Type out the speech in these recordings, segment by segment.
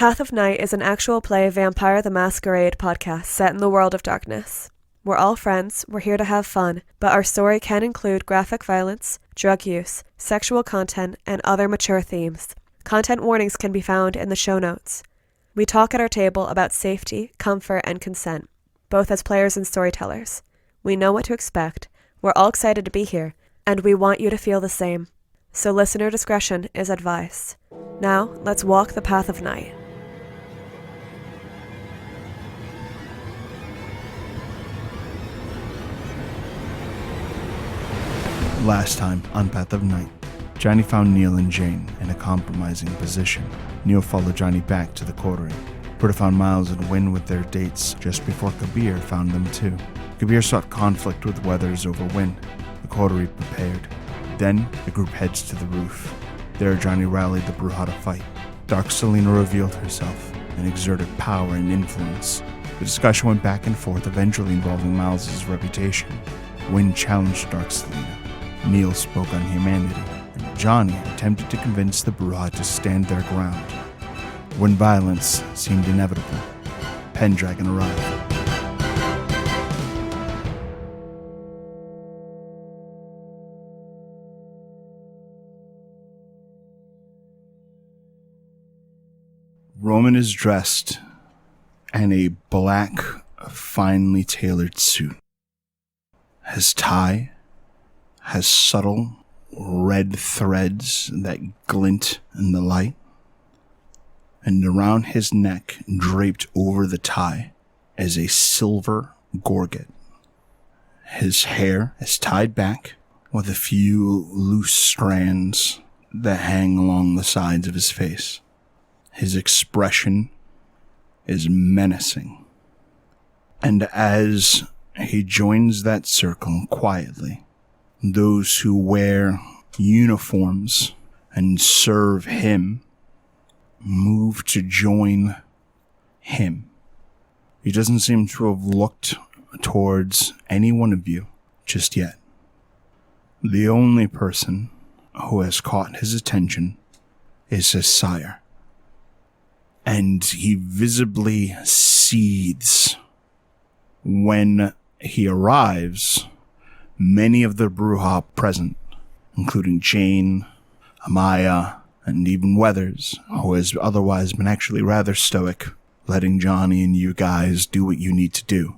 Path of Night is an actual play Vampire the Masquerade podcast set in the world of darkness. We're all friends, we're here to have fun, but our story can include graphic violence, drug use, sexual content, and other mature themes. Content warnings can be found in the show notes. We talk at our table about safety, comfort, and consent, both as players and storytellers. We know what to expect, we're all excited to be here, and we want you to feel the same. So listener discretion is advised. Now, let's walk the path of night. Last time on Path of Night, Johnny found Neil and Jane in a compromising position. Neil followed Johnny back to the coterie. Britta found Miles and Wynn with their dates just before Cabot found them too. Cabot sought conflict with Weathers over Wynn. The coterie prepared. Then, the group heads to the roof. There, Johnny rallied the Brujah to fight. Dark Selina revealed herself and exerted power and influence. The discussion went back and forth, eventually involving Miles' reputation. Wynn challenged Dark Selina. Neil spoke on humanity, and Johnny attempted to convince the Brujah to stand their ground. When violence seemed inevitable, Pendragon arrived. Roman is dressed in a black, finely tailored suit. His tie has subtle red threads that glint in the light, and around his neck, draped over the tie, is a silver gorget. His hair is tied back with a few loose strands that hang along the sides of his face. His expression is menacing, and as he joins that circle quietly, those who wear uniforms and serve him move to join him. He doesn't seem to have looked towards any one of you just yet. The only person who has caught his attention is his sire, and he visibly seethes when he arrives. Many of the Brujah present, including Jane, Amaya, and even Weathers, who has otherwise been actually rather stoic, letting Johnny and you guys do what you need to do.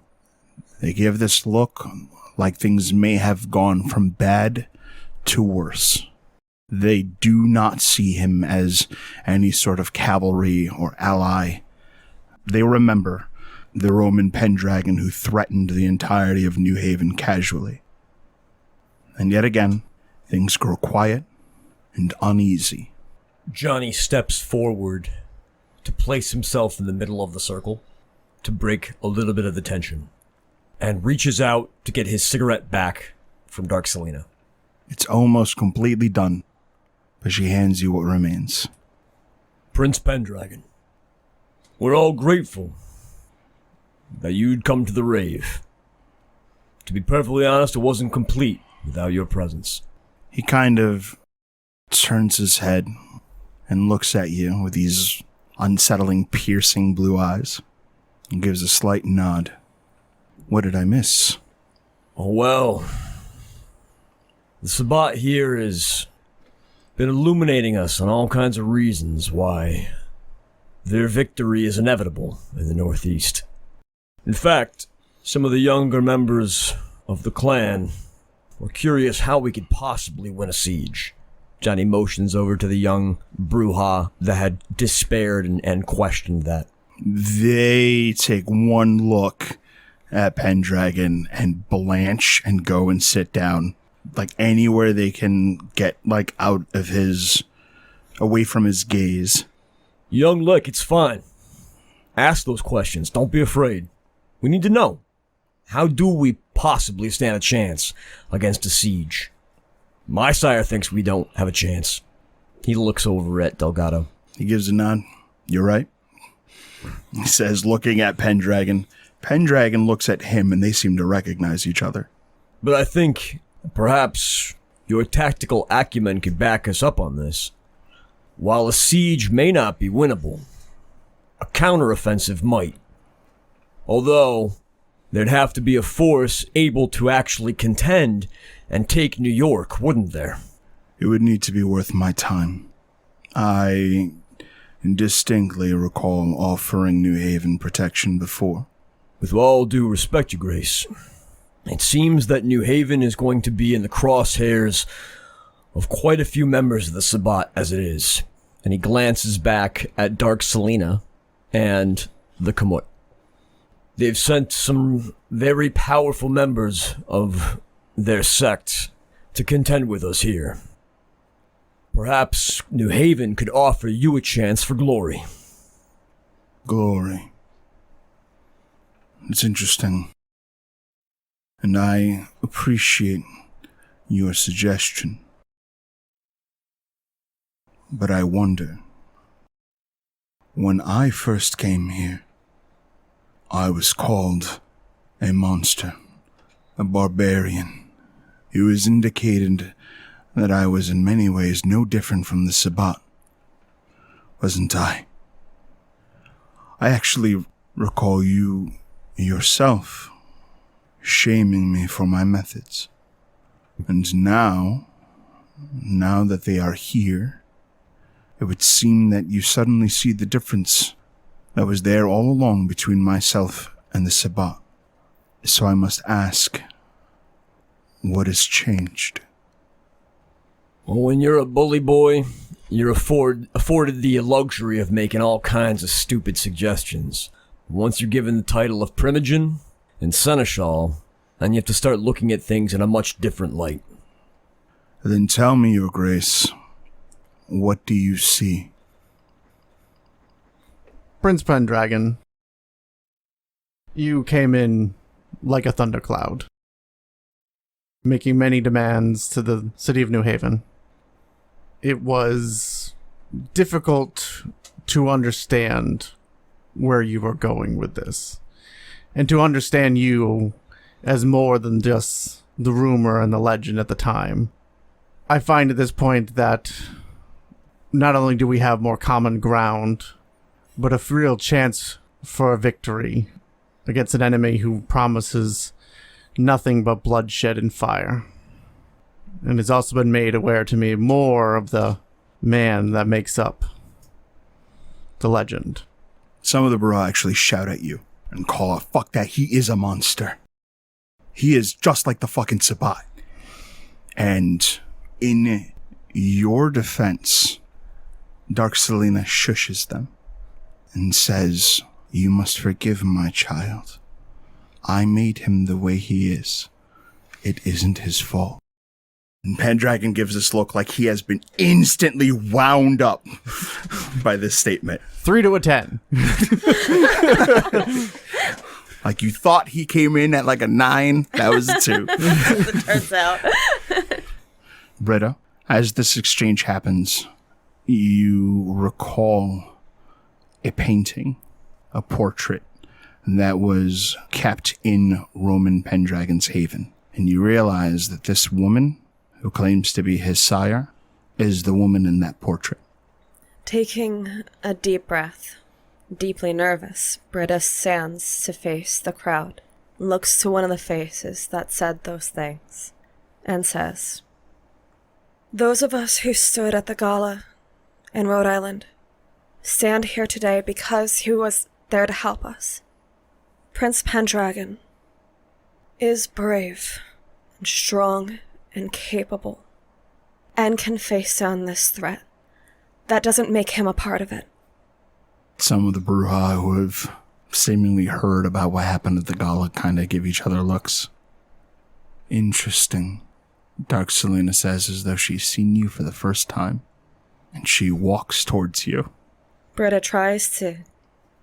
They give this look like things may have gone from bad to worse. They do not see him as any sort of cavalry or ally. They remember the Roman Pendragon who threatened the entirety of New Haven casually. And yet again, things grow quiet and uneasy. Johnny steps forward to place himself in the middle of the circle to break a little bit of the tension, and reaches out to get his cigarette back from Dark Selina. It's almost completely done, but she hands you what remains. Prince Pendragon, we're all grateful that you'd come to the rave. To be perfectly honest, it wasn't complete without your presence. He kind of turns his head and looks at you with these unsettling, piercing blue eyes and gives a slight nod. What did I miss? Oh, well, the Sabbat here has been illuminating us on all kinds of reasons why their victory is inevitable in the Northeast. In fact, some of the younger members of the clan were curious how we could possibly win a siege. Johnny motions over to the young Brujah that had despaired and questioned that. They take one look at Pendragon and blanch and go and sit down, like anywhere they can get like out of his, away from his gaze. Young Lick, it's fine. Ask those questions. Don't be afraid. We need to know. How do we possibly stand a chance against a siege? My sire thinks we don't have a chance. He looks over at Delgado. He gives a nod. You're right. He says, looking at Pendragon. Pendragon looks at him, and they seem to recognize each other. But I think perhaps your tactical acumen could back us up on this. While a siege may not be winnable, a counteroffensive might. Although, there'd have to be a force able to actually contend and take New York, wouldn't there? It would need to be worth my time. I distinctly recall offering New Haven protection before. With all due respect, Your Grace, it seems that New Haven is going to be in the crosshairs of quite a few members of the Sabbat as it is. And he glances back at Dark Selina and the Cabot. They've sent some very powerful members of their sect to contend with us here. Perhaps New Haven could offer you a chance for glory. Glory. It's interesting. And I appreciate your suggestion. But I wonder, when I first came here, I was called a monster, a barbarian. It was indicated that I was in many ways no different from the Sabbat, wasn't I? I actually recall you yourself shaming me for my methods. And now that they are here, it would seem that you suddenly see the difference that was there all along between myself and the Sabbat. So I must ask, what has changed? Well, when you're a bully boy, you're afforded the luxury of making all kinds of stupid suggestions. Once you're given the title of Primogen and Seneschal, then you have to start looking at things in a much different light. Then tell me, Your Grace, what do you see? Prince Pendragon, you came in like a thundercloud, making many demands to the city of New Haven. It was difficult to understand where you were going with this, and to understand you as more than just the rumor and the legend at the time. I find at this point that not only do we have more common ground, but a real chance for a victory against an enemy who promises nothing but bloodshed and fire. And has also been made aware to me more of the man that makes up the legend. Some of the Brujah actually shout at you and call out, fuck that, he is a monster. He is just like the fucking Sabbat. And in your defense, Dark Selina shushes them and says, you must forgive my child. I made him the way he is. It isn't his fault. And Pendragon gives this look like he has been instantly wound up by this statement. 3 to a 10. Like you thought he came in at like a 9, that was a 2. As it turns out. Britta, as this exchange happens, you recall a painting, a portrait that was kept in Roman Pendragon's haven. And you realize that this woman, who claims to be his sire, is the woman in that portrait. Taking a deep breath, deeply nervous, Britta stands to face the crowd, looks to one of the faces that said those things, and says, those of us who stood at the gala in Rhode Island stand here today because he was there to help us. Prince Pendragon is brave and strong and capable, and can face down this threat. That doesn't make him a part of it. Some of the Brujah who have seemingly heard about what happened at the gala kind of give each other looks. Interesting, Dark Selina says, as though she's seen you for the first time, and she walks towards you. Britta tries to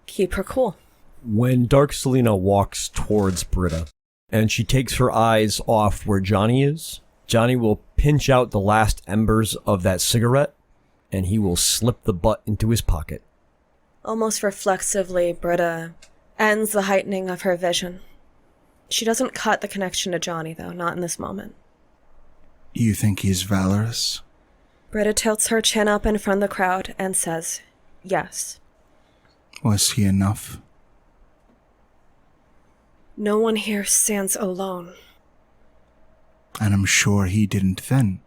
keep her cool. When Dark Selina walks towards Britta, and she takes her eyes off where Johnny is, Johnny will pinch out the last embers of that cigarette, and he will slip the butt into his pocket. Almost reflexively, Britta ends the heightening of her vision. She doesn't cut the connection to Johnny, though, not in this moment. You think he's valorous? Britta tilts her chin up in front of the crowd and says, yes. Was he enough? No one here stands alone. And I'm sure he didn't then.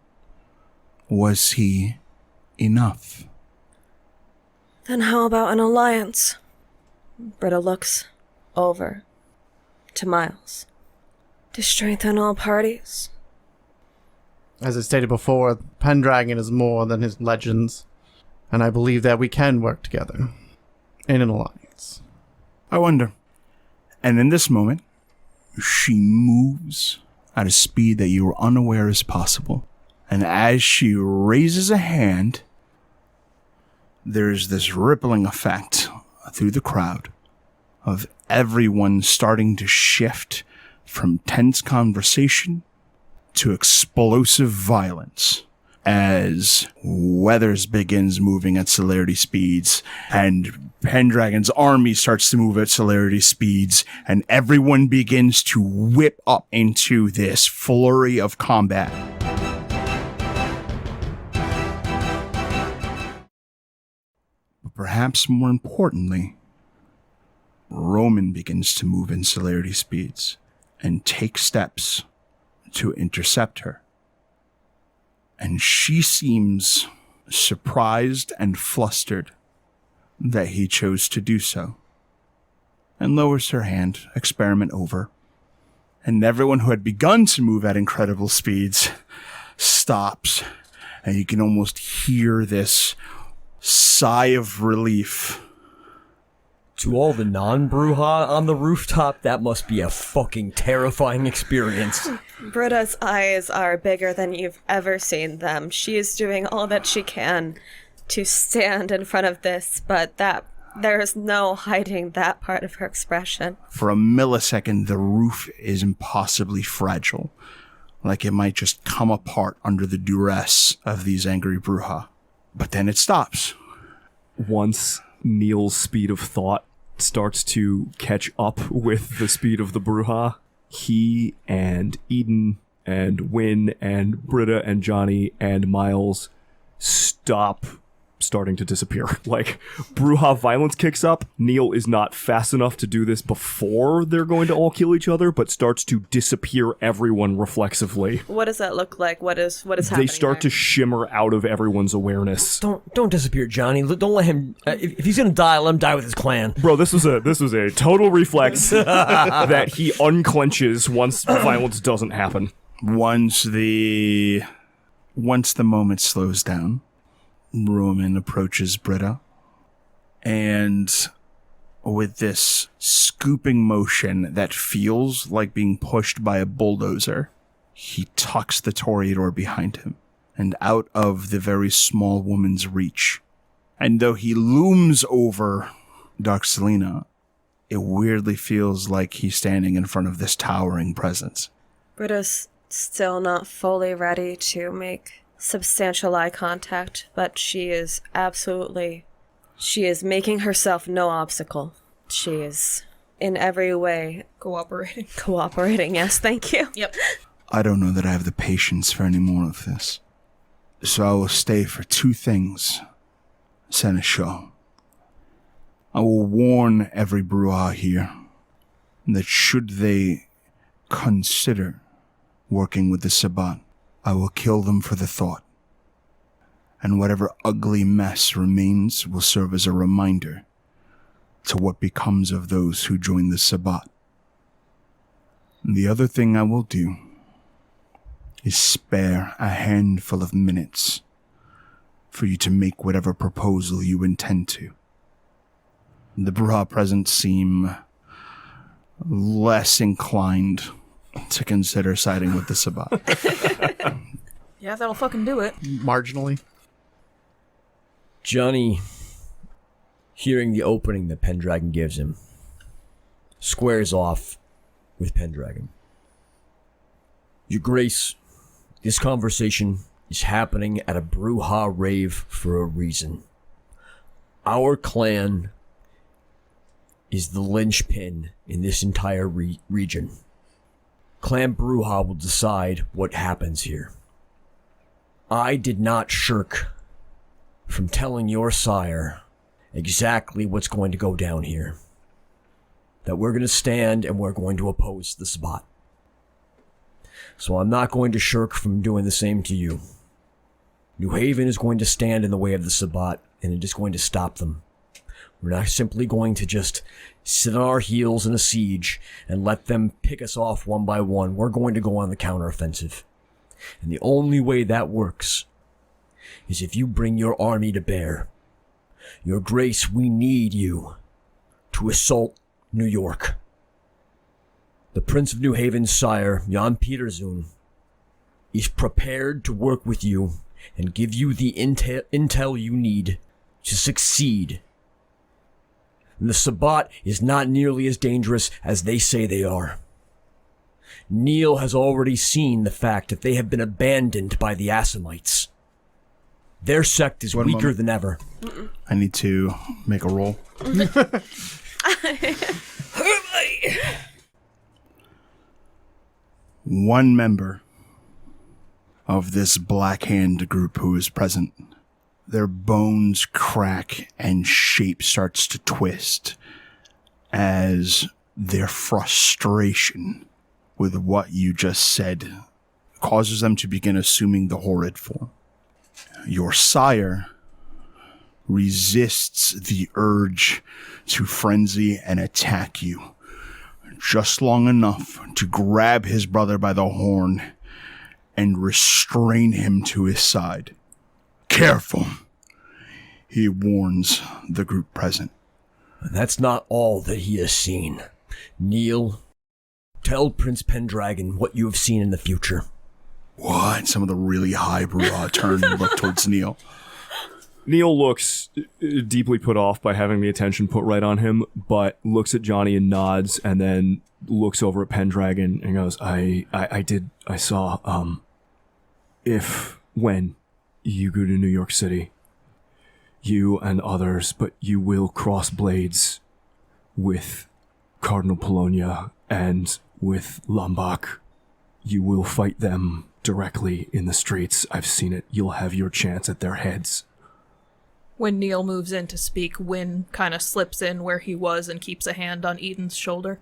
Was he enough? Then how about an alliance? Britta looks over to Miles. To strengthen all parties. As I stated before, Pendragon is more than his legends, and I believe that we can work together in an alliance. I wonder. And in this moment, she moves at a speed that you are unaware is possible. And as she raises a hand, there's this rippling effect through the crowd of everyone starting to shift from tense conversation to explosive violence as Weathers begins moving at celerity speeds and Pendragon's army starts to move at celerity speeds and everyone begins to whip up into this flurry of combat. But perhaps more importantly, Roman begins to move in celerity speeds and take steps to intercept her. And she seems surprised and flustered that he chose to do so, and lowers her hand, experiment over. And everyone who had begun to move at incredible speeds stops, and you can almost hear this sigh of relief. To all the non-Brujah on the rooftop, that must be a fucking terrifying experience. Britta's eyes are bigger than you've ever seen them. She is doing all that she can to stand in front of this, but there is no hiding that part of her expression. For a millisecond, the roof is impossibly fragile, like it might just come apart under the duress of these angry Brujah. But then it stops. Once Neil's speed of thought starts to catch up with the speed of the Brujah, he and Eden and Wynn and Britta and Johnny and Miles stop starting to disappear. Like, Brujah violence kicks up. Neil is not fast enough to do this before they're going to all kill each other, but starts to disappear everyone reflexively. What does that look like? What is happening? They start to shimmer out of everyone's awareness. Don't disappear, Johnny. Don't let him. If he's gonna die, let him die with his clan. Bro, this was a total reflex that he unclenches once violence doesn't happen. Once the moment slows down, Roman approaches Britta, and with this scooping motion that feels like being pushed by a bulldozer, he tucks the toreador behind him and out of the very small woman's reach. And though he looms over Dark Selina, it weirdly feels like he's standing in front of this towering presence. Britta's still not fully ready to make substantial eye contact, but she is making herself no obstacle. She is in every way cooperating. Yes, thank you. Yep. I don't know that I have the patience for any more of this, so I will stay for two things, Seneschal. I will warn every Brujah here that should they consider working with the Sabbat, I will kill them for the thought. And whatever ugly mess remains will serve as a reminder to what becomes of those who join the Sabbat. And the other thing I will do is spare a handful of minutes for you to make whatever proposal you intend to. The Brujah present seem less inclined to consider siding with the Sabbat. Yeah, that'll fucking do it. Marginally. Johnny, hearing the opening that Pendragon gives him, squares off with Pendragon. Your Grace, this conversation is happening at a Brujah rave for a reason. Our clan is the linchpin in this entire region. Clan Brujah will decide what happens here. I did not shirk from telling your sire exactly what's going to go down here. That we're going to stand and we're going to oppose the Sabbat. So I'm not going to shirk from doing the same to you. New Haven is going to stand in the way of the Sabbat, and it is going to stop them. We're not simply going to just sit on our heels in a siege and let them pick us off one by one. We're going to go on the counteroffensive. And the only way that works is if you bring your army to bear. Your Grace, we need you to assault New York. The Prince of New Haven's sire, Jan Peterzoon, is prepared to work with you and give you the intel you need to succeed. And the Sabbat is not nearly as dangerous as they say they are. Neil has already seen the fact that they have been abandoned by the Assamites. Their sect is weaker than ever. I need to make a roll. One member of this Black Hand group who is present, their bones crack and shape starts to twist as their frustration with what you just said causes them to begin assuming the horrid form. Your sire resists the urge to frenzy and attack you just long enough to grab his brother by the horn and restrain him to his side. Careful, he warns the group present. That's not all that he has seen. Neil, tell Prince Pendragon what you have seen in the future. What? Some of the really high Brujah turn and look towards Neil. Neil looks deeply put off by having the attention put right on him, but looks at Johnny and nods, and then looks over at Pendragon and goes, I saw, when you go to New York City, you and others, but you will cross blades with Cardinal Polonia and with Lombok. You will fight them directly in the streets. I've seen it. You'll have your chance at their heads. When Neil moves in to speak, Wynn kind of slips in where he was and keeps a hand on Eden's shoulder.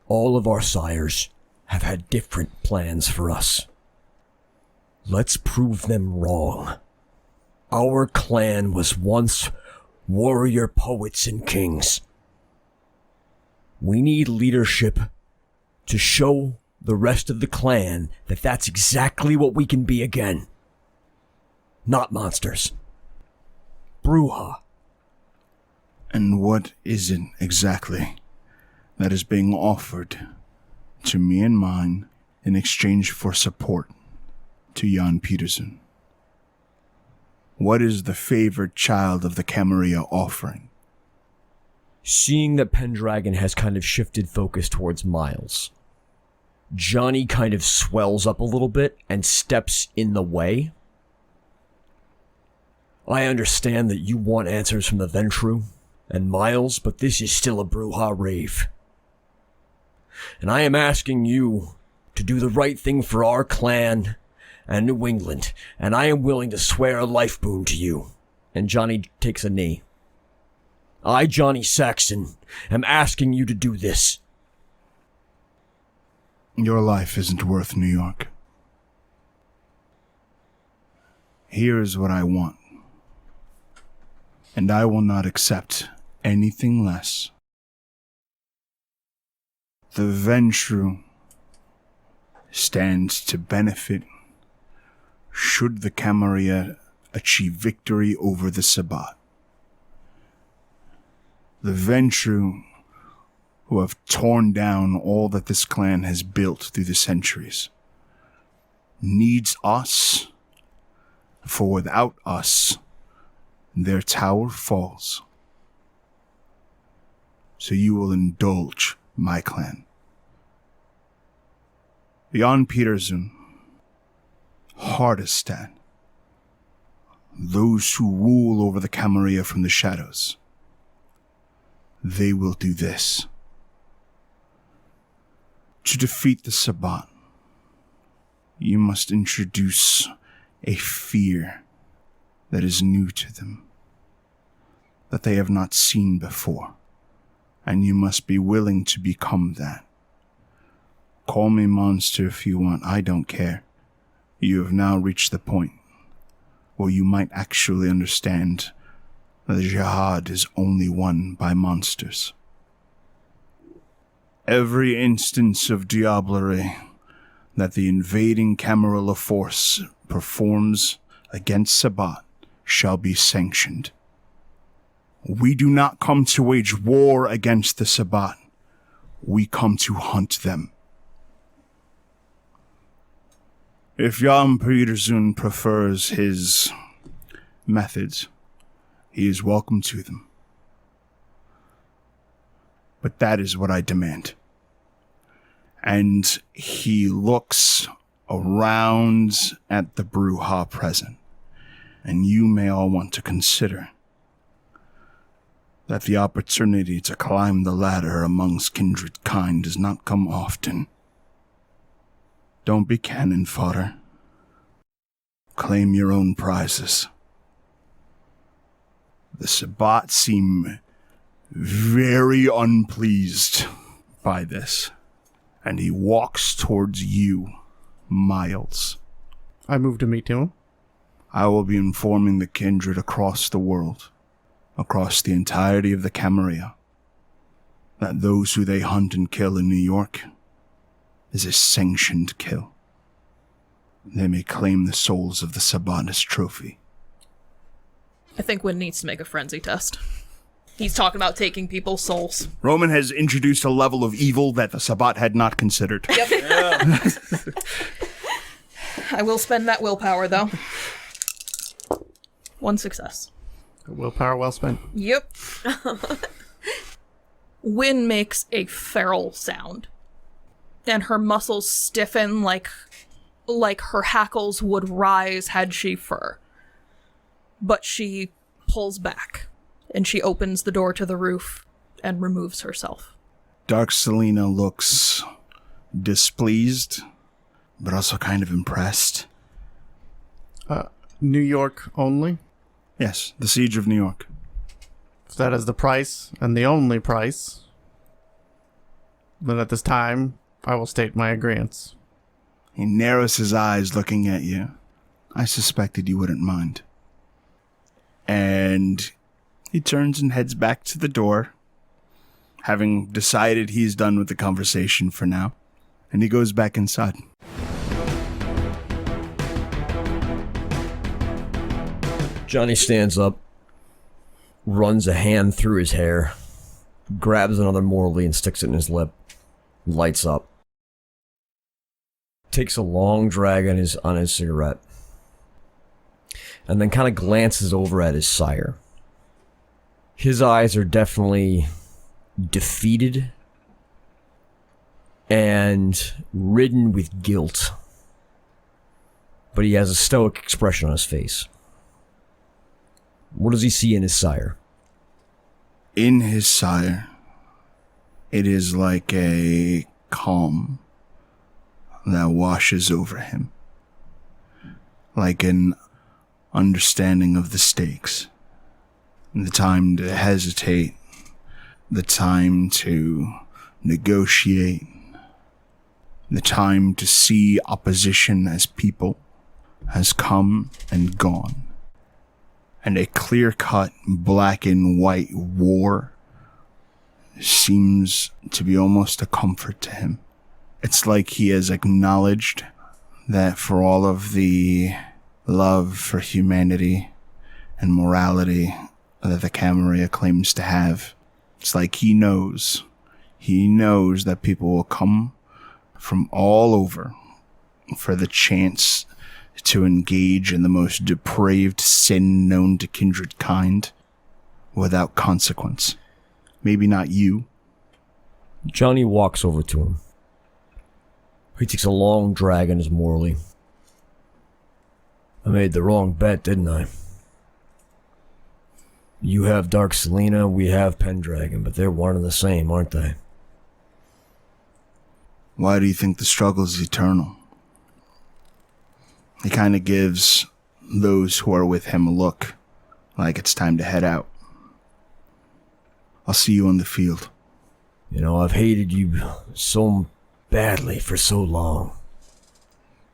All of our sires have had different plans for us. Let's prove them wrong. Our clan was once warrior poets and kings. We need leadership to show the rest of the clan that that's exactly what we can be again. Not monsters. Brujah. And what is it exactly that is being offered to me and mine in exchange for support to Jan Peterson? What is the favored child of the Camarilla offering? Seeing that Pendragon has kind of shifted focus towards Miles, Johnny kind of swells up a little bit and steps in the way. I understand that you want answers from the Ventru and Miles, but this is still a Brujah rave. And I am asking you to do the right thing for our clan and New England, and I am willing to swear a life boon to you. And Johnny takes a knee. I, Johnny Saxon, am asking you to do this. Your life isn't worth New York. Here is what I want. And I will not accept anything less. The Ventru stands to benefit should the Camarilla achieve victory over the Sabbat. The Ventru, who have torn down all that this clan has built through the centuries, needs us, for without us, their tower falls. So you will indulge my clan. Jan Peterson, Hardestan, those who rule over the Camarilla from the shadows, they will do this. To defeat the Sabbat, you must introduce a fear that is new to them. that they have not seen before, and you must be willing to become that. Call me monster if you want, I don't care. You have now reached the point where you might actually understand that the jihad is only won by monsters. Every instance of diablerie that the invading Camarilla force performs against Sabbat shall be sanctioned. We do not come to wage war against the Sabbat. We come to hunt them. If Jan Peterson prefers his methods, he is welcome to them. But that is what I demand. And he looks around at the Brujah present, and you may all want to consider that the opportunity to climb the ladder amongst kindred kind does not come often. Don't be cannon fodder. Claim your own prizes. The Sabbat seem very unpleased by this, and he walks towards you, Miles. I move to meet him. I will be informing the kindred across the world, across the entirety of the Camarilla, that those who they hunt and kill in New York is a sanctioned kill. They may claim the souls of the Sabbat as trophy. I think Wynn needs to make a frenzy test. He's talking about taking people's souls. Roman has introduced a level of evil that the Sabbat had not considered. Yep. I will spend that willpower, though. 1 success. Willpower well spent. Yep. Wynn makes a feral sound, and her muscles stiffen like her hackles would rise had she fur. But she pulls back, and she opens the door to the roof and removes herself. Dark Selina looks displeased, but also kind of impressed. New York only? Yes, the Siege of New York. If that is the price, and the only price, then at this time, I will state my agreeance. He narrows his eyes looking at you. I suspected you wouldn't mind. And he turns and heads back to the door, having decided he's done with the conversation for now. And he goes back inside. Johnny stands up, runs a hand through his hair, grabs another Morley and sticks it in his lip, lights up, takes a long drag on his cigarette, and then kind of glances over at his sire. His eyes are definitely defeated and ridden with guilt, but he has a stoic expression on his face. What does he see in his sire? In his sire, it is like a calm that washes over him, like an understanding of the stakes, the time to hesitate, the time to negotiate, the time to see opposition as people has come and gone. And a clear-cut black and white war seems to be almost a comfort to him. It's like he has acknowledged that for all of the love for humanity and morality that the Camarilla claims to have, it's like he knows that people will come from all over for the chance to engage in the most depraved sin known to kindred kind without consequence. Maybe not you. Johnny walks over to him. He takes a long drag on his Morley. I made the wrong bet, didn't I? You have Dark Selina, we have Pendragon, but they're one and the same, aren't they? Why do you think the struggle is eternal? He kind of gives those who are with him a look, like it's time to head out. I'll see you on the field. You know, I've hated you so badly for so long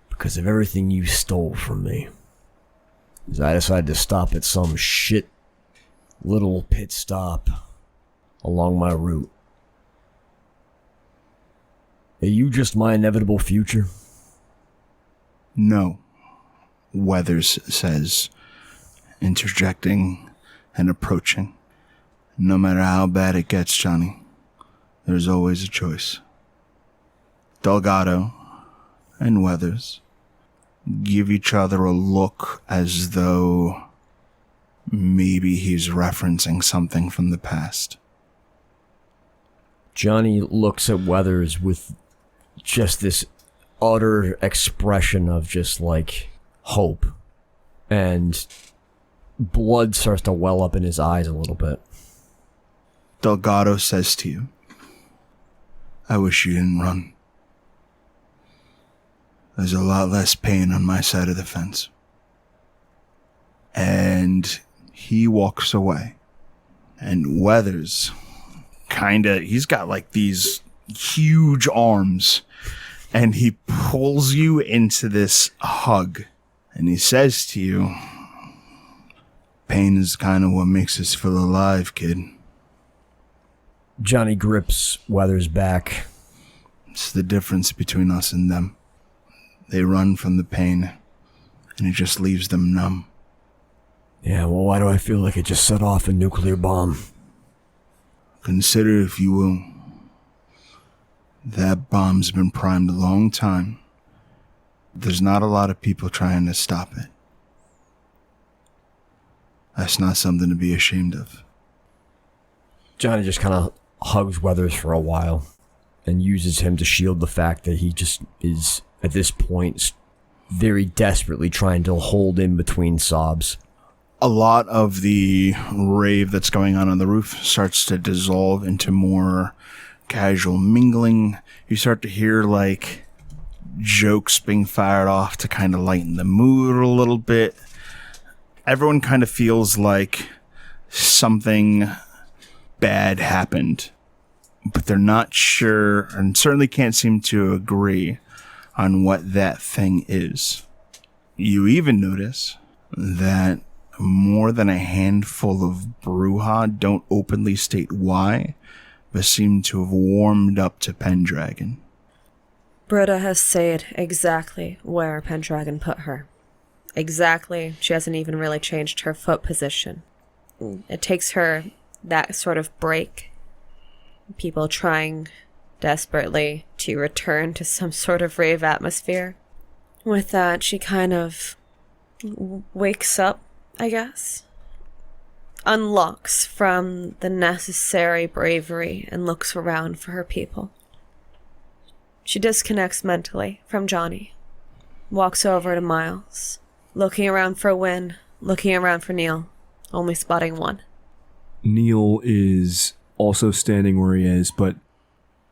because of everything you stole from me. As I decided to stop at some shit little pit stop along my route. Are you just my inevitable future? No, Weathers says, interjecting and approaching. No matter how bad it gets, Johnny, there's always a choice. Delgado and Weathers give each other a look as though maybe he's referencing something from the past. Johnny looks at Weathers with just this utter expression of just like hope, and blood starts to well up in his eyes a little bit. Delgado says to you, I wish you didn't run. There's a lot less pain on my side of the fence. And he walks away. And Weathers, he's got like these huge arms. And he pulls you into this hug. And he says to you, pain is kind of what makes us feel alive, kid. Johnny grips Weathers' back. It's the difference between us and them. They run from the pain, and it just leaves them numb. Yeah, well, why do I feel like it just set off a nuclear bomb? Consider, if you will, that bomb's been primed a long time. There's not a lot of people trying to stop it. That's not something to be ashamed of. Johnny just kind of hugs Weathers for a while and uses him to shield the fact that he just is, at this point, very desperately trying to hold in between sobs. A lot of the rave that's going on the roof starts to dissolve into more casual mingling. You start to hear like jokes being fired off to kind of lighten the mood a little bit. Everyone kind of feels like something bad happened, but they're not sure and certainly can't seem to agree on what that thing is. You even notice that more than a handful of Brujah don't openly state why, but seem to have warmed up to Pendragon. Britta has said exactly where Pendragon put her. Exactly. She hasn't even really changed her foot position. It takes her that sort of break. People trying desperately to return to some sort of rave atmosphere. With that, she kind of wakes up, I guess. Unlocks from the necessary bravery and looks around for her people. She disconnects mentally from Johnny. Walks over to Miles. Looking around for Wynn. Looking around for Neil. Only spotting one. Neil is also standing where he is, but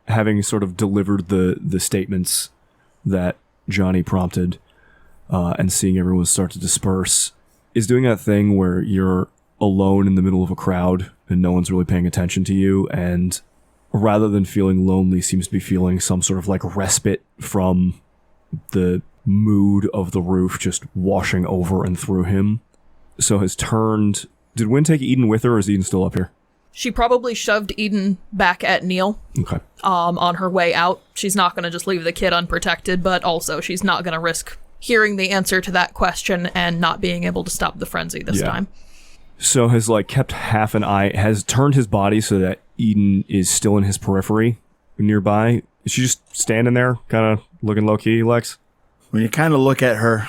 having sort of delivered the statements that Johnny prompted, and seeing everyone start to disperse, is doing that thing where you're alone in the middle of a crowd and no one's really paying attention to you, and rather than feeling lonely, seems to be feeling some sort of like respite from the mood of the roof just washing over and through him. So has turned... Did Wynn take Eden with her, or is Eden still up here? She probably shoved Eden back at Neil. Okay. On her way out. She's not going to just leave the kid unprotected, but also she's not going to risk hearing the answer to that question and not being able to stop the frenzy this time. So has like kept half an eye, has turned his body so that Eden is still in his periphery nearby. Is she just standing there, kind of looking low-key, Lex? When you kind of look at her,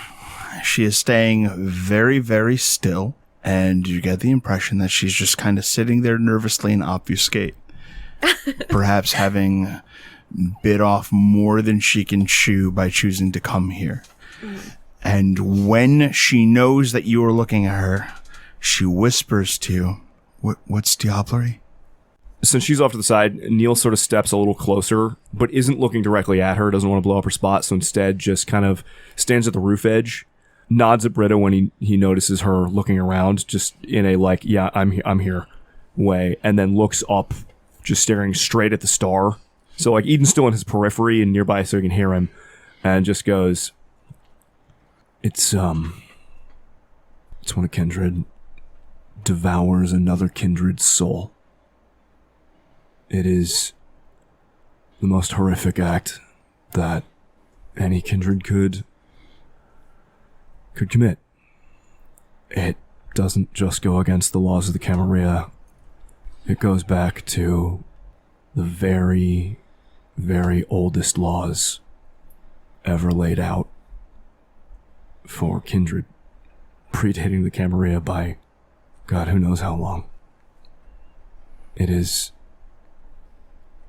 she is staying very, very still, and you get the impression that she's just kind of sitting there nervously in obfuscate. Perhaps having bit off more than she can chew by choosing to come here. And when she knows that you are looking at her, she whispers to you, what's diablerie? Since she's off to the side, Neil sort of steps a little closer, but isn't looking directly at her, doesn't want to blow up her spot, so instead just kind of stands at the roof edge, nods at Britta when he notices her looking around, just in a like, yeah, I'm here way and then looks up, just staring straight at the star. So like Eden's still in his periphery and nearby so you can hear him, and just goes, It's when a kindred devours another kindred's soul. It is the most horrific act that any kindred could commit. It doesn't just go against the laws of the Camarilla. It goes back to the very, very oldest laws ever laid out for kindred, predating the Camarilla by God who knows how long. It is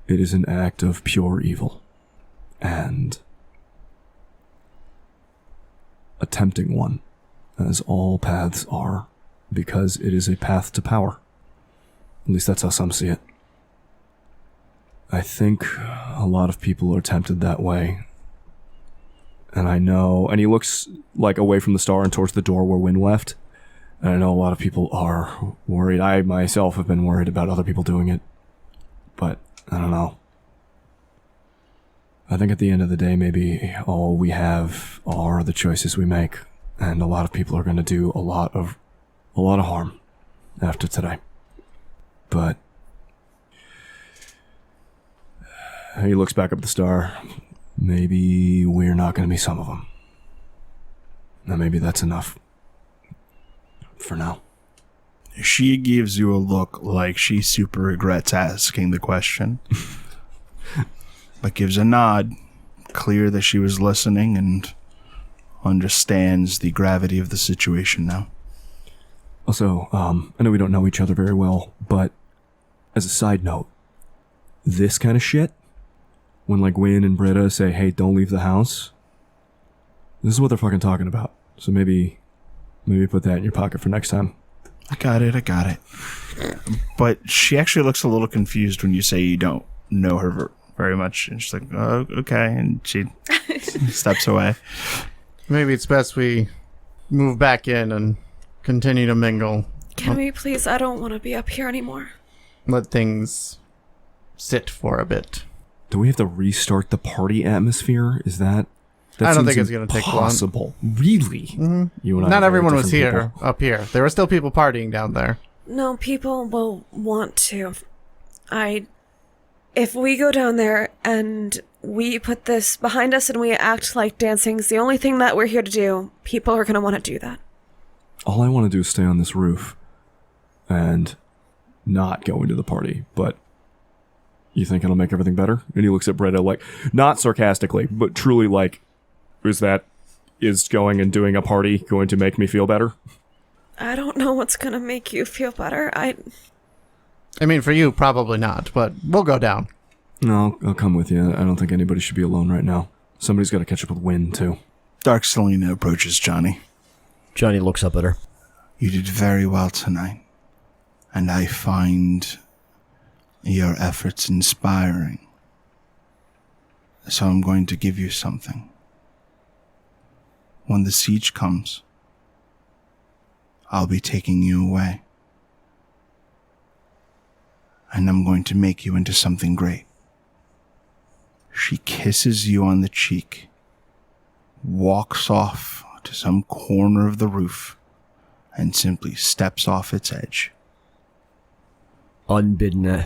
an act of pure evil, and a tempting one, as all paths are, because it is a path to power. At least that's how some see it. I think a lot of people are tempted that way. And I know, and he looks like away from the star and towards the door where Wynn left. And I know a lot of people are worried. I myself have been worried about other people doing it. But I don't know. I think at the end of the day, maybe all we have are the choices we make. And a lot of people are going to do a lot of harm after today. But he looks back up at the star. Maybe we're not going to be some of them. Now maybe that's enough. For now. She gives you a look like she super regrets asking the question. But gives a nod, clear that she was listening and understands the gravity of the situation now. Also, I know we don't know each other very well, but as a side note, this kind of shit, when like Wynn and Britta say, hey, don't leave the house, this is what they're fucking talking about. So maybe put that in your pocket for next time. I got it. But she actually looks a little confused when you say you don't know her very much. And she's like, oh, okay. And she steps away. Maybe it's best we move back in and continue to mingle. Can we please? I don't want to be up here anymore. Let things sit for a bit. Do we have to restart the party atmosphere? Is that I don't think it's going to take long. Possible. Really? Mm-hmm. You and I Not everyone was here up here. There were still people partying down there. No, people will want to. If we go down there and we put this behind us and we act like dancing's the only thing that we're here to do, people are going to want to do that. All I want to do is stay on this roof and not go into the party, but you think it'll make everything better? And he looks at Britta like, not sarcastically, but truly like, is going and doing a party going to make me feel better? I don't know what's going to make you feel better. I mean, for you, probably not, but we'll go down. No, I'll come with you. I don't think anybody should be alone right now. Somebody's got to catch up with Wynn, too. Dark Selina approaches Johnny. Johnny looks up at her. You did very well tonight, and I find your efforts inspiring. So I'm going to give you something. When the siege comes, I'll be taking you away. And I'm going to make you into something great. She kisses you on the cheek, walks off to some corner of the roof, and simply steps off its edge. Unbidden,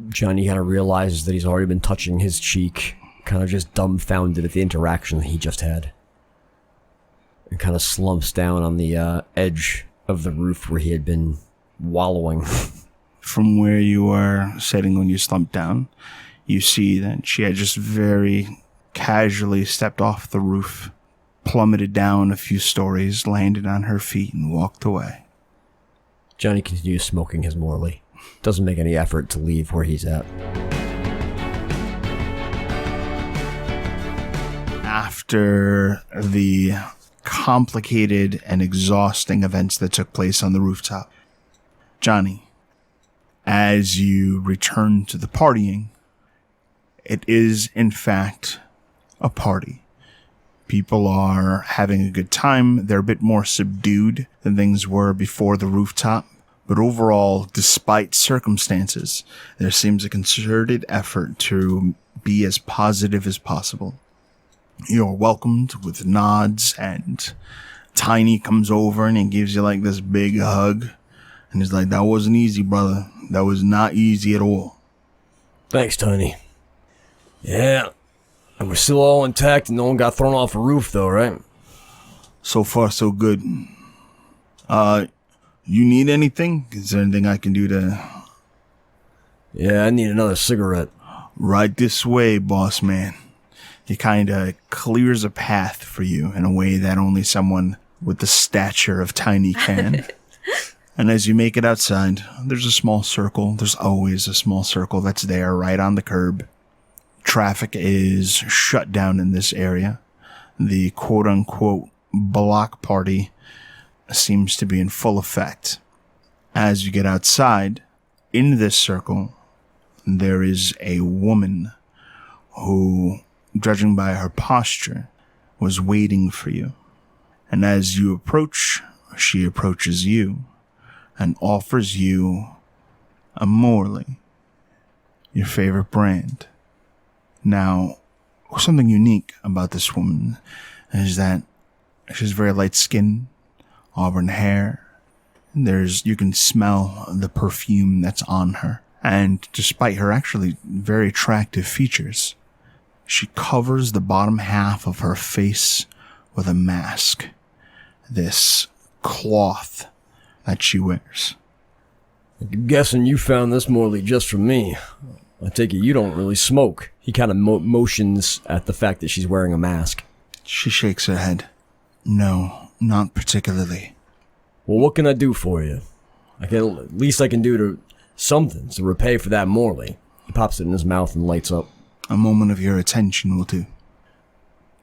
Johnny kind of realizes that he's already been touching his cheek, kind of just dumbfounded at the interaction that he just had. And kind of slumps down on the edge of the roof where he had been wallowing. From where you are sitting when you slumped down, you see that she had just very casually stepped off the roof, plummeted down a few stories, landed on her feet, and walked away. Johnny continues smoking his Morley. Doesn't make any effort to leave where he's at. After the complicated and exhausting events that took place on the rooftop, Johnny, as you return to the partying, it is in fact a party. People are having a good time. They're a bit more subdued than things were before the rooftop, But overall, despite circumstances, there seems a concerted effort to be as positive as possible. You're welcomed with nods, and Tiny comes over and he gives you like this big hug. And he's like, that wasn't easy, brother. That was not easy at all. Thanks, Tiny. Yeah, and we're still all intact and no one got thrown off a roof though, right? So far, so good. You need anything? Is there anything I can do to... Yeah, I need another cigarette. Right this way, boss man. He kind of clears a path for you in a way that only someone with the stature of Tiny can. And as you make it outside, there's a small circle. There's always a small circle that's there right on the curb. Traffic is shut down in this area. The quote-unquote block party seems to be in full effect. As you get outside, in this circle, there is a woman who, judging by her posture, was waiting for you. And as you approach, she approaches you and offers you a Morley, your favorite brand. Now, something unique about this woman is that she's very light skin, auburn hair. You can smell the perfume that's on her. And despite her actually very attractive features, she covers the bottom half of her face with a mask. This cloth that she wears. I'm guessing you found this Morley just for me. I take it you don't really smoke. He kind of motions at the fact that she's wearing a mask. She shakes her head. No, not particularly. Well, what can I do for you? At least I can do something to repay for that Morley. He pops it in his mouth and lights up. A moment of your attention will do.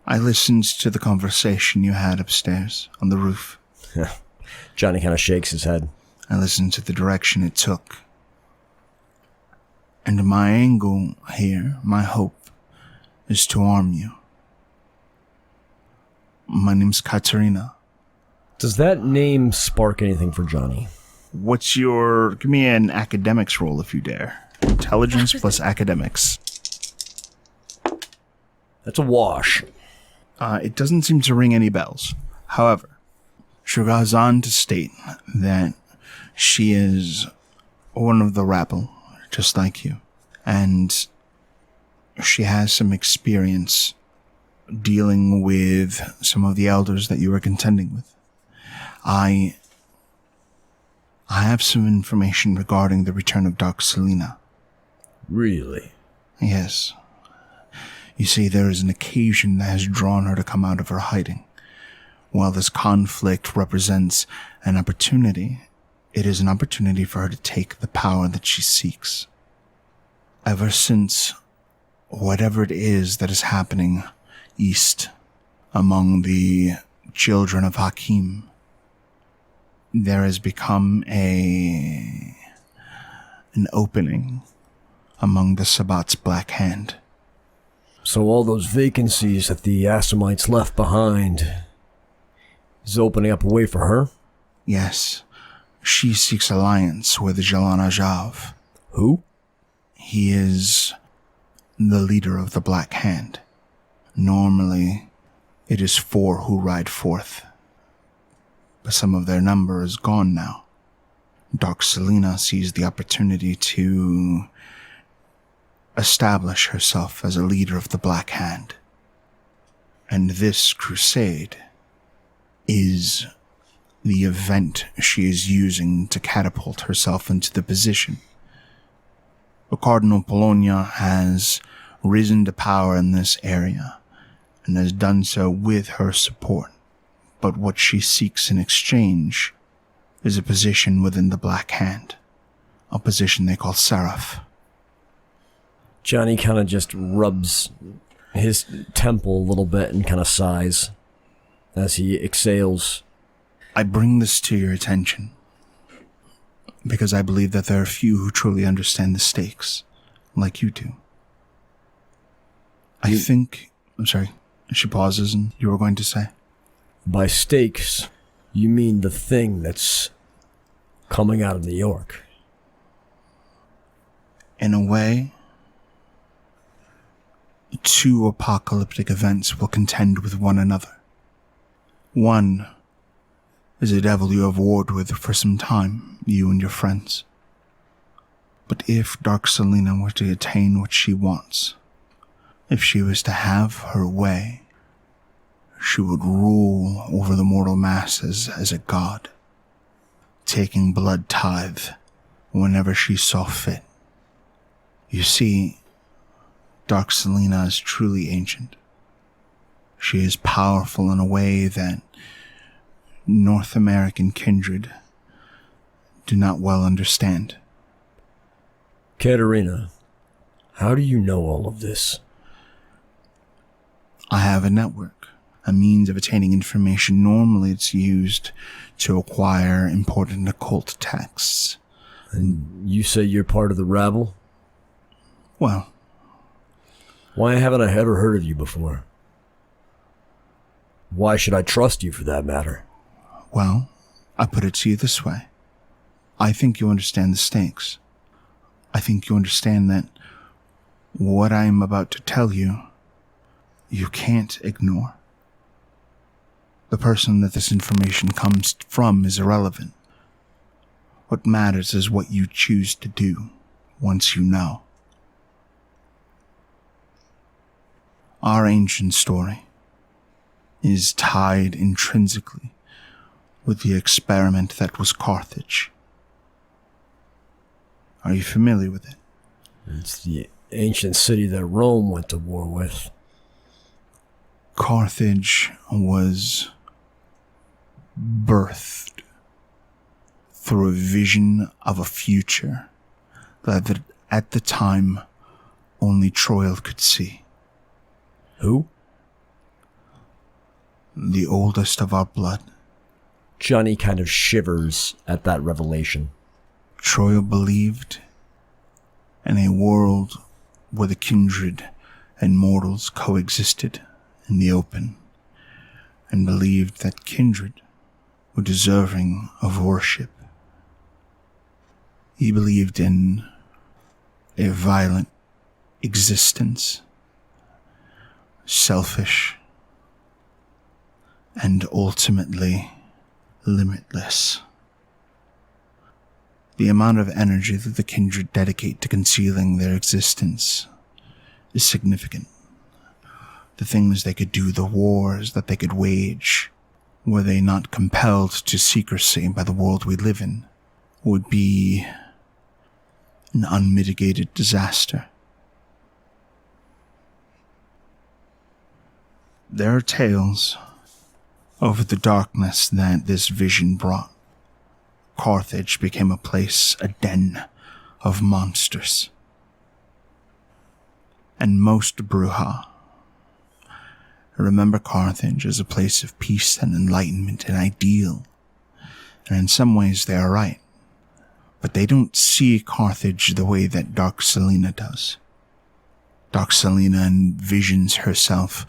I listened to the conversation you had upstairs on the roof. Johnny kind of shakes his head. I listened to the direction it took. And my angle here, my hope, is to arm you. My name's Katerina. Does that name spark anything for Johnny? Give me an academics roll if you dare. Intelligence plus academics. That's a wash. It doesn't seem to ring any bells. However, she goes on to state that she is one of the rabble, just like you. And she has some experience dealing with some of the elders that you were contending with. I have some information regarding the return of Dark Selina. Really? Yes. You see, there is an occasion that has drawn her to come out of her hiding. While this conflict represents an opportunity, it is an opportunity for her to take the power that she seeks. Ever since whatever it is that is happening east among the children of Hakim, there has become an opening among the Sabbat's Black Hand. So all those vacancies that the Assamites left behind is opening up a way for her? Yes. She seeks alliance with Jalan Ajav. Who? He is the leader of the Black Hand. Normally, it is 4 who ride forth, but some of their number is gone now. Dark Selina sees the opportunity to establish herself as a leader of the Black Hand. And this crusade is the event she is using to catapult herself into the position. Cardinal Polonia has risen to power in this area and has done so with her support. But what she seeks in exchange is a position within the Black Hand, a position they call Seraph. Johnny kind of just rubs his temple a little bit and kind of sighs as he exhales. I bring this to your attention because I believe that there are few who truly understand the stakes, like you do. I'm sorry, she pauses and you were going to say? By stakes, you mean the thing that's coming out of New York. In a way, two apocalyptic events will contend with one another. One is a devil you have warred with for some time, you and your friends. But if Dark Selina were to attain what she wants, if she was to have her way, she would rule over the mortal masses as a god, taking blood tithe whenever she saw fit. You see, Dark Selina is truly ancient. She is powerful in a way that North American kindred do not well understand. Katerina, how do you know all of this? I have a network, a means of attaining information. Normally it's used to acquire important occult texts. And you say you're part of the rabble? Well, why haven't I ever heard of you before? Why should I trust you for that matter? Well, I put it to you this way. I think you understand the stakes. I think you understand that what I am about to tell you, you can't ignore. The person that this information comes from is irrelevant. What matters is what you choose to do once you know. Our ancient story is tied intrinsically with the experiment that was Carthage. Are you familiar with it? It's the ancient city that Rome went to war with. Carthage was birthed through a vision of a future that at the time only Troil could see. Who? The oldest of our blood. Johnny kind of shivers at that revelation. Troil believed in a world where the kindred and mortals coexisted in the open, and believed that kindred were deserving of worship. He believed in a violent existence, selfish, and ultimately limitless. The amount of energy that the kindred dedicate to concealing their existence is significant. The things they could do, the wars that they could wage, were they not compelled to secrecy by the world we live in, would be an unmitigated disaster. There are tales of the darkness that this vision brought. Carthage became a place, a den of monsters. And most Brujah remember Carthage as a place of peace and enlightenment and ideal. And in some ways they are right. But they don't see Carthage the way that Dark Selina does. Dark Selina envisions herself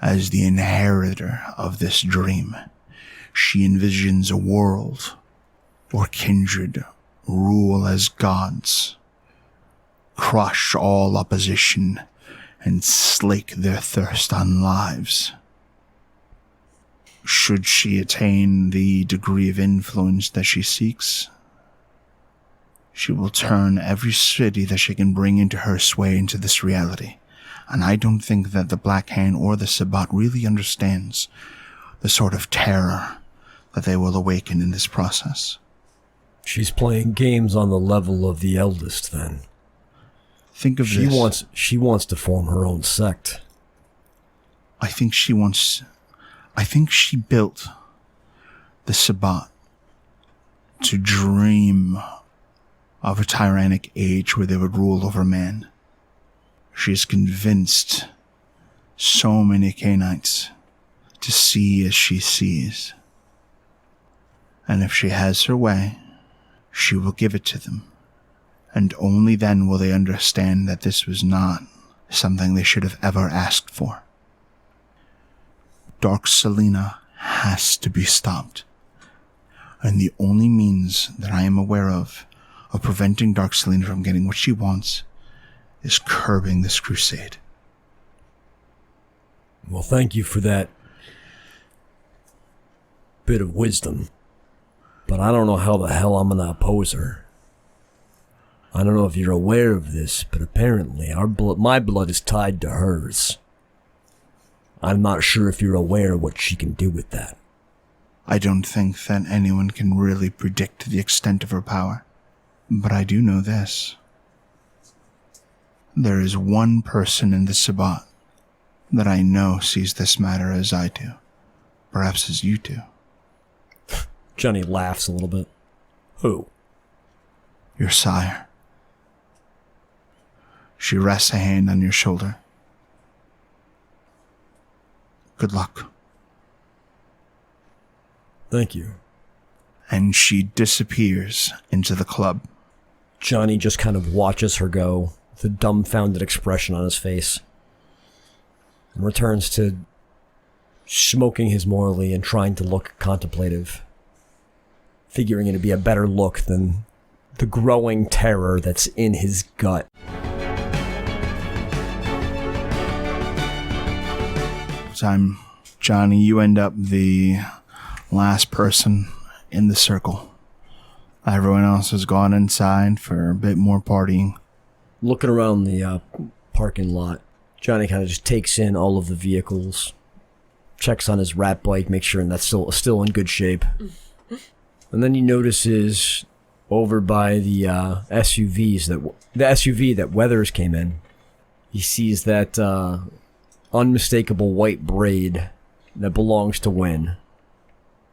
as the inheritor of this dream. She envisions a world where kindred rule as gods, crush all opposition, and slake their thirst on lives. Should she attain the degree of influence that she seeks, she will turn every city that she can bring into her sway into this reality. And I don't think that the Black Hand or the Sabbat really understands the sort of terror that they will awaken in this process. She's playing games on the level of the eldest, then. Think of this. She wants to form her own sect. I think she built the Sabbat to dream of a tyrannic age where they would rule over man. She has convinced so many Canaanites to see as she sees. And if she has her way, she will give it to them. And only then will they understand that this was not something they should have ever asked for. Dark Selina has to be stopped. And the only means that I am aware of preventing Dark Selina from getting what she wants is curbing this crusade. Well, thank you for that bit of wisdom. But I don't know how the hell I'm gonna oppose her. I don't know if you're aware of this, but apparently my blood is tied to hers. I'm not sure if you're aware of what she can do with that. I don't think that anyone can really predict the extent of her power. But I do know this. There is one person in the Sabbat that I know sees this matter as I do. Perhaps as you do. Johnny laughs a little bit. Who? Your sire. She rests a hand on your shoulder. Good luck. Thank you. And she disappears into the club. Johnny just kind of watches her go with a dumbfounded expression on his face and returns to smoking his morally and trying to look contemplative, figuring it to be a better look than the growing terror that's in his gut. Time, Johnny, you end up the last person in the circle. Everyone else has gone inside for a bit more partying. Looking around the parking lot, Johnny kind of just takes in all of the vehicles, checks on his rat bike, makes sure that's still in good shape. And then he notices over by the SUV that Weathers came in, he sees that unmistakable white braid that belongs to Wynn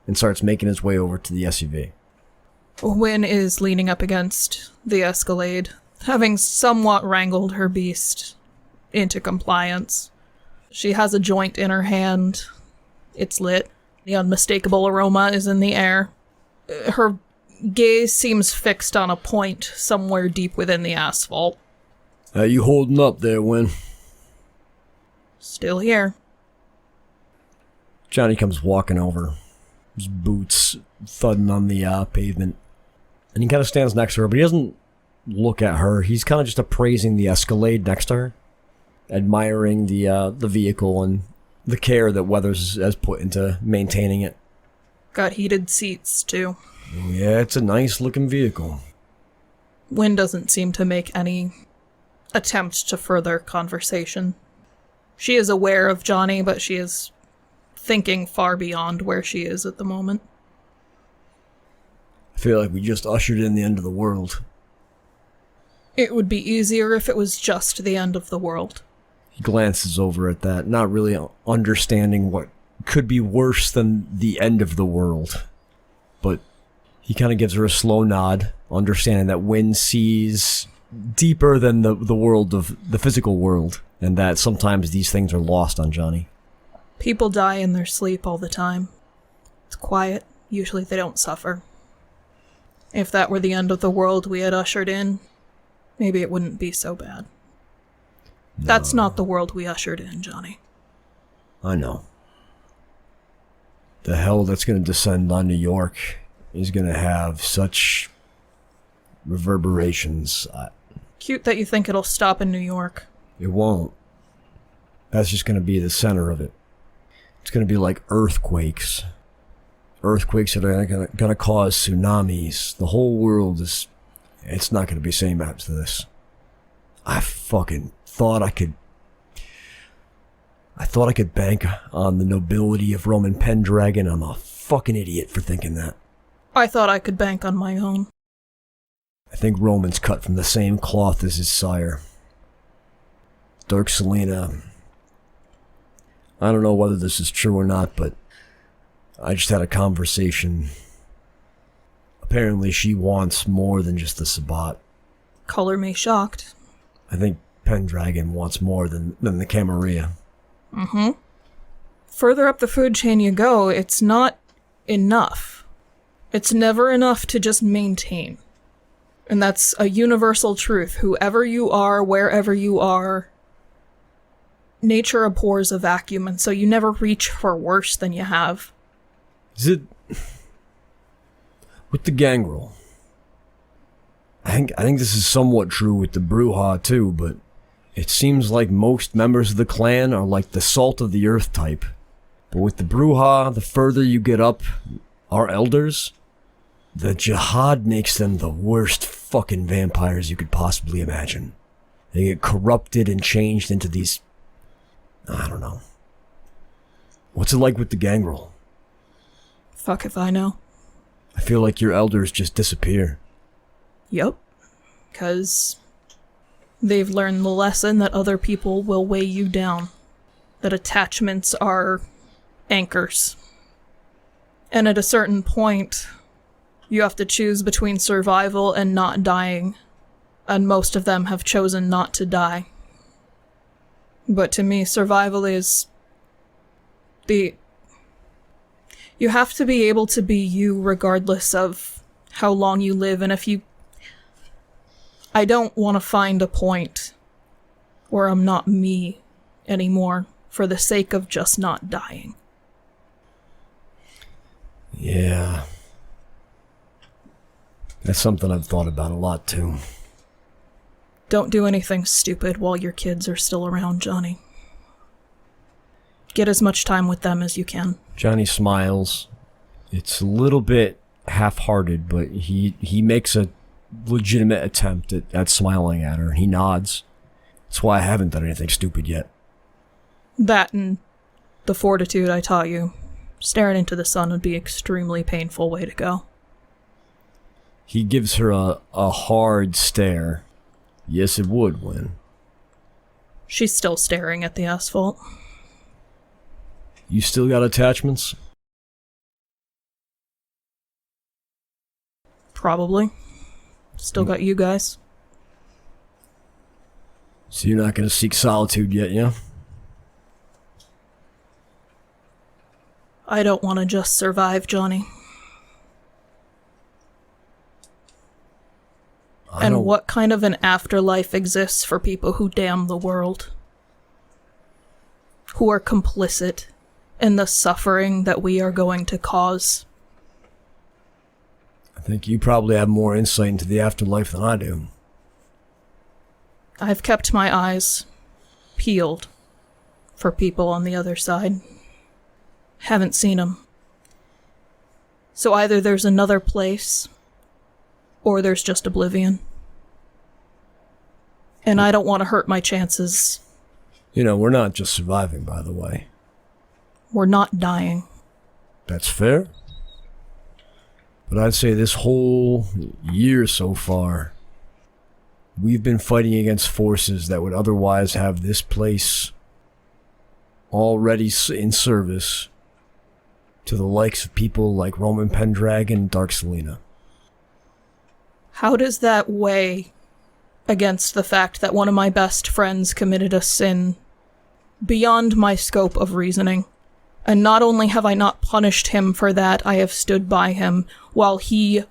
and starts making his way over to the SUV. Wynn is leaning up against the Escalade, having somewhat wrangled her beast into compliance. She has a joint in her hand. It's lit. The unmistakable aroma is in the air. Her gaze seems fixed on a point somewhere deep within the asphalt. How you holding up there, Wynn? Still here. Johnny comes walking over, his boots thudding on the pavement. And he kind of stands next to her, but he doesn't look at her. He's kind of just appraising the Escalade next to her, admiring the vehicle and the care that Weathers has put into maintaining it. Got heated seats, too. Yeah, it's a nice-looking vehicle. Wynn doesn't seem to make any attempt to further conversation. She is aware of Johnny, but she is thinking far beyond where she is at the moment. I feel like we just ushered in the end of the world. It would be easier if it was just the end of the world. He glances over at that, not really understanding what could be worse than the end of the world. But he kind of gives her a slow nod, understanding that Wynn sees deeper than the world of the physical world, and that sometimes these things are lost on Johnny. People die in their sleep all the time. It's quiet. Usually they don't suffer. If that were the end of the world we had ushered in, maybe it wouldn't be so bad. No. That's not the world we ushered in, Johnny. I know. The hell that's going to descend on New York is going to have such reverberations. Cute that you think it'll stop in New York. It won't. That's just going to be the center of it. It's going to be like earthquakes. Earthquakes that are going to cause tsunamis. The whole world is... It's not going to be the same after this. I fucking thought I could bank on the nobility of Roman Pendragon. I'm a fucking idiot for thinking that. I thought I could bank on my own. I think Roman's cut from the same cloth as his sire. Dark Selina. I don't know whether this is true or not, but I just had a conversation. Apparently she wants more than just the Sabbat. Color me shocked. I think Pendragon wants more than the Camarilla. Mm-hmm. Further up the food chain you go, it's not enough. It's never enough to just maintain. And that's a universal truth. Whoever you are, wherever you are, nature abhors a vacuum, and so you never reach for worse than you have. Is it With the gangrel. I think this is somewhat true with the Brujah too, but it seems like most members of the clan are like the salt of the earth type. But with the Brujah, the further you get up, our elders, the jihad makes them the worst fucking vampires you could possibly imagine. They get corrupted and changed into these... I don't know. What's it like with the gangrel? Fuck if I know. I feel like your elders just disappear. Yup. 'Cause they've learned the lesson that other people will weigh you down. That attachments are anchors. And at a certain point, you have to choose between survival and not dying. And most of them have chosen not to die. But to me, survival is... You have to be able to be you regardless of how long you live, and if you... I don't want to find a point where I'm not me anymore for the sake of just not dying. Yeah. That's something I've thought about a lot, too. Don't do anything stupid while your kids are still around, Johnny. Get as much time with them as you can. Johnny smiles. It's a little bit half-hearted, but he makes a legitimate attempt at smiling at her. He nods. That's why I haven't done anything stupid yet. That and the fortitude I taught you. Staring into the sun would be an extremely painful way to go. He gives her a hard stare. Yes, it would, Wynn. She's still staring at the asphalt. You still got attachments? Probably. Still got you guys. So you're not going to seek solitude yet, yeah? I don't want to just survive, Johnny. And what kind of an afterlife exists for people who damn the world? Who are complicit in the suffering that we are going to cause? I think you probably have more insight into the afterlife than I do. I've kept my eyes peeled for people on the other side. Haven't seen them. So either there's another place, or there's just oblivion. And I don't want to hurt my chances. You know, we're not just surviving, by the way. We're not dying. That's fair. But I'd say this whole year so far, we've been fighting against forces that would otherwise have this place already in service to the likes of people like Roman Pendragon and Dark Selina. How does that weigh against the fact that one of my best friends committed a sin beyond my scope of reasoning? And not only have I not punished him for that, I have stood by him while he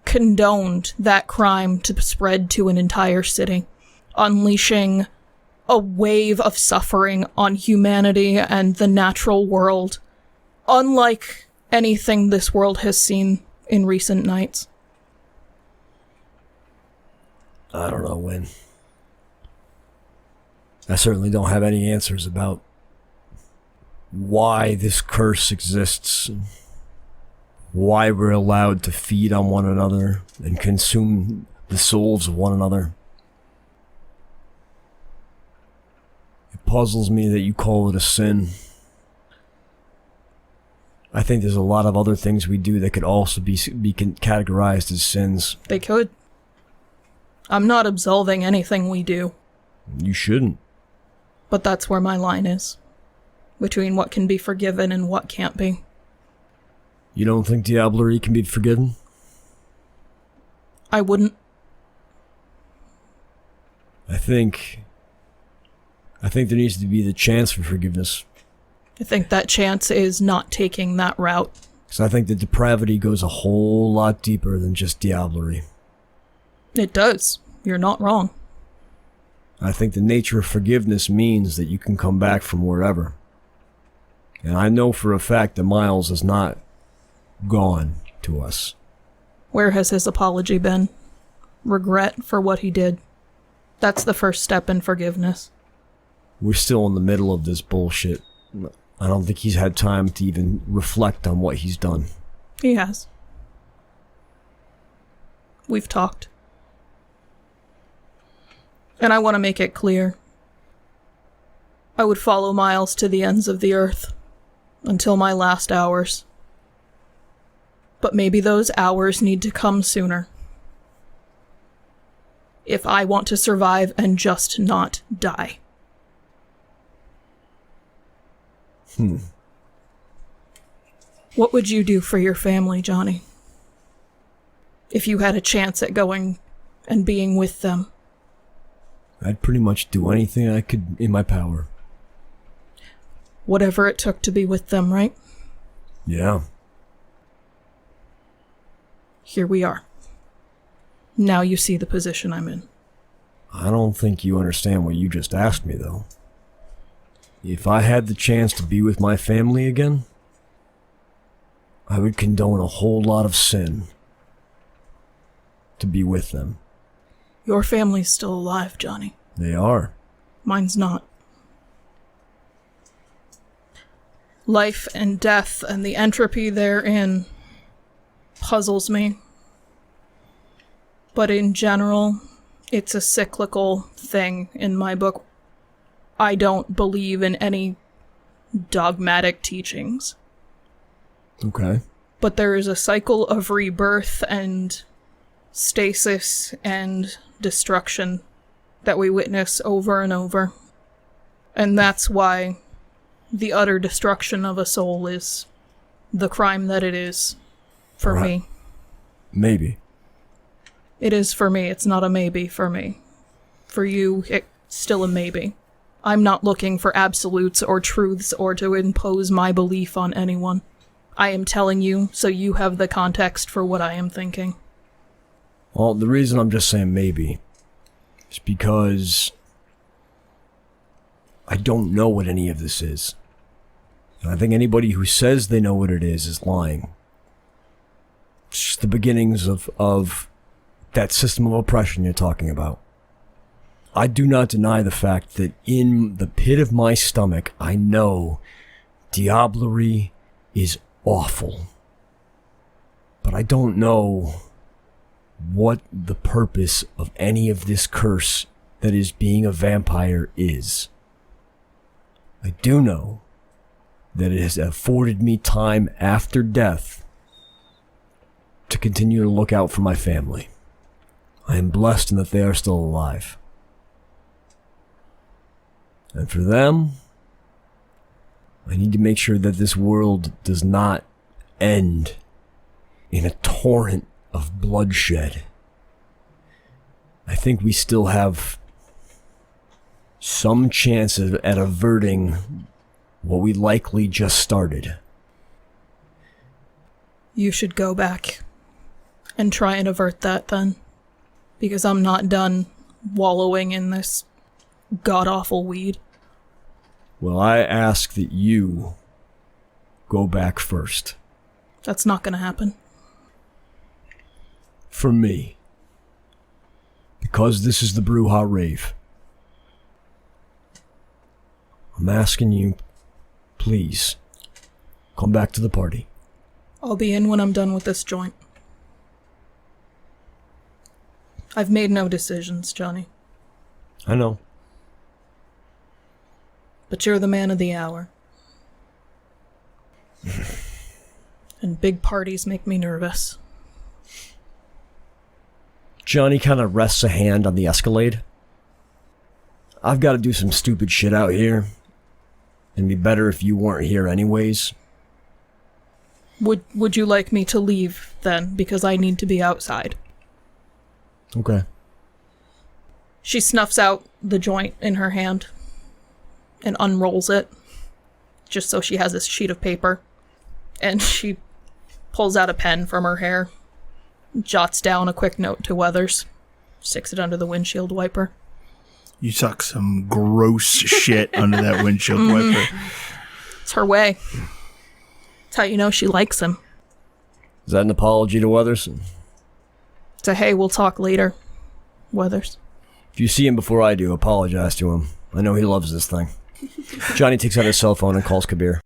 condoned that crime to spread to an entire city, unleashing a wave of suffering on humanity and the natural world, unlike anything this world has seen in recent nights. I don't know, Wynn. I certainly don't have any answers about why this curse exists, why we're allowed to feed on one another and consume the souls of one another. It puzzles me that you call it a sin. I think there's a lot of other things we do that could also be categorized as sins. They could. I'm not absolving anything we do. You shouldn't. But that's where my line is. Between what can be forgiven and what can't be. You don't think diablerie can be forgiven? I wouldn't. I think there needs to be the chance for forgiveness. I think that chance is not taking that route. Because I think the depravity goes a whole lot deeper than just diablerie. It does. You're not wrong. I think the nature of forgiveness means that you can come back from wherever. And I know for a fact that Miles is not gone to us. Where has his apology been? Regret for what he did. That's the first step in forgiveness. We're still in the middle of this bullshit. I don't think he's had time to even reflect on what he's done. He has. We've talked. And I want to make it clear. I would follow Miles to the ends of the earth until my last hours. But maybe those hours need to come sooner. If I want to survive and just not die. What would you do for your family, Johnny? If you had a chance at going and being with them? I'd pretty much do anything I could in my power. Whatever it took to be with them, right? Yeah. Here we are. Now you see the position I'm in. I don't think you understand what you just asked me, though. If I had the chance to be with my family again, I would condone a whole lot of sin to be with them. Your family's still alive, Johnny. They are. Mine's not. Life and death and the entropy therein puzzles me. But in general, it's a cyclical thing in my book. I don't believe in any dogmatic teachings. Okay. But there is a cycle of rebirth and stasis and destruction that we witness over and over. And that's why the utter destruction of a soul is the crime that it is for me. Maybe. It is for me. It's not a maybe for me. For you, it's still a maybe. I'm not looking for absolutes or truths or to impose my belief on anyone. I am telling you so you have the context for what I am thinking. Well, the reason I'm just saying maybe is because I don't know what any of this is. And I think anybody who says they know what it is lying. It's just the beginnings of that system of oppression you're talking about. I do not deny the fact that in the pit of my stomach, I know diablerie is awful. But I don't know what the purpose of any of this curse that is being a vampire is. I do know that it has afforded me time after death to continue to look out for my family. I am blessed in that they are still alive. And for them, I need to make sure that this world does not end in a torrent of bloodshed. I think we still have some chance at averting what we likely just started. You should go back and try and avert that then. Because I'm not done wallowing in this god-awful weed. Well, I ask that you go back first. That's not gonna happen. For me. Because this is the Brujah rave. I'm asking you, please, come back to the party. I'll be in when I'm done with this joint. I've made no decisions, Johnny. I know. But you're the man of the hour. And big parties make me nervous. Johnny kind of rests a hand on the Escalade. I've got to do some stupid shit out here. It'd be better if you weren't here anyways. Would you like me to leave, then? Because I need to be outside. Okay. She snuffs out the joint in her hand and unrolls it, just so she has this sheet of paper. And she pulls out a pen from her hair, jots down a quick note to Weathers, sticks it under the windshield wiper. You suck some gross shit under that windshield wiper. It's her way. It's how you know she likes him. Is that an apology to Weathers? So, hey, we'll talk later, Weathers. If you see him before I do, apologize to him. I know he loves this thing. Johnny takes out his cell phone and calls Kabir.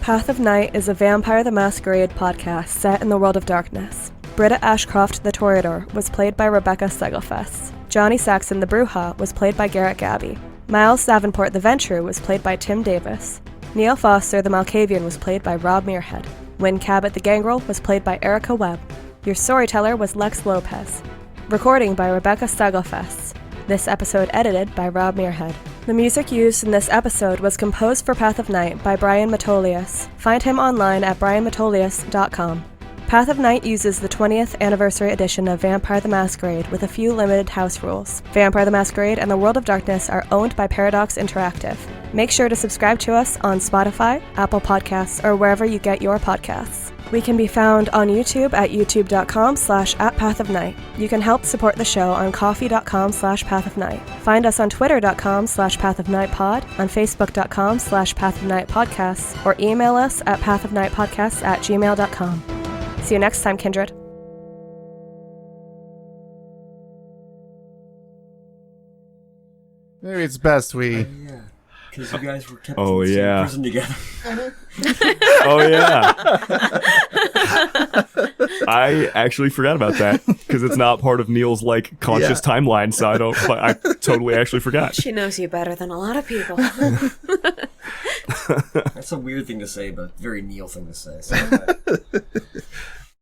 Path of Night is a Vampire the Masquerade podcast set in the world of darkness. Britta Ashcroft the Toreador was played by Rebecca Steigelfest. Johnny Saxon the Brujah was played by Garrett Gabbey. Miles Davenport the Venture was played by Tim Davis. Neil Foster the Malkavian was played by Rob Muirhead. Wynn Cabot the Gangrel was played by Erika Webb. Your storyteller was Lex Lopez. Recording by Rebecca Steigelfest. This episode edited by Rob Muirhead. The music used in this episode was composed for Path of Night by Brian Metolious. Find him online at brianmetolious.com. Path of Night uses the 20th anniversary edition of Vampire the Masquerade with a few limited house rules. Vampire the Masquerade and the World of Darkness are owned by Paradox Interactive. Make sure to subscribe to us on Spotify, Apple Podcasts, or wherever you get your podcasts. We can be found on YouTube at youtube.com/@pathofnight. You can help support the show on coffee.com/pathofnight. Find us on twitter.com/pathofnightpod, on facebook.com/pathofnightpodcasts, or email us at pathofnightpodcasts@gmail.com. See you next time, Kindred. Maybe it's best we... Because you guys were kept in prison together. Oh, yeah. I actually forgot about that because it's not part of Neil's conscious timeline, so I totally actually forgot. She knows you better than a lot of people. That's a weird thing to say, but very Neil thing to say. So